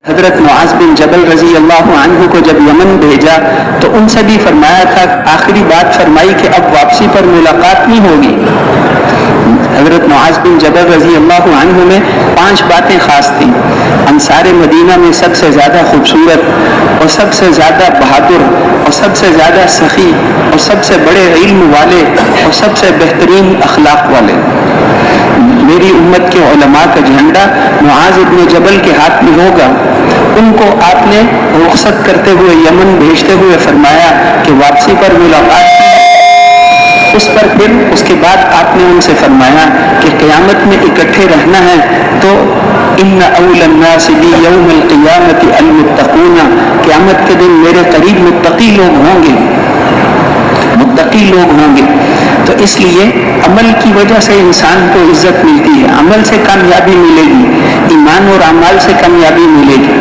حضرت معاذ بن جبل رضی اللہ عنہ کو جب یمن بھیجا تو ان سے بھی فرمایا تھا، آخری بات فرمائی کہ اب واپسی پر ملاقات نہیں ہوگی۔ حضرت معاذ بن جبل رضی اللہ عنہ میں 5 باتیں خاص تھیں۔ انصار مدینہ میں سب سے زیادہ خوبصورت اور سب سے زیادہ بہادر اور سب سے زیادہ سخی اور سب سے بڑے علم والے اور سب سے بہترین اخلاق والے۔ میری امت کے علماء کا جھنڈا معاذ بن جبل کے ہاتھ میں ہوگا۔ ان کو آپ نے رخصت کرتے ہوئے یمن بھیجتے ہوئے فرمایا کہ واپسی پر ملاقات اس پر پھر اس کے بعد آپ نے ان سے فرمایا کہ قیامت میں اکٹھے رہنا ہے تو ان اول الناس بی یوم القیامت المتقون، قیامت کے دن میرے قریب متقی لوگ ہوں گے، متقی لوگ ہوں گے۔ تو اس لیے عمل کی وجہ سے انسان کو عزت ملتی ہے، عمل سے کامیابی ملے گی، ایمان اور اعمال سے کامیابی ملے گی۔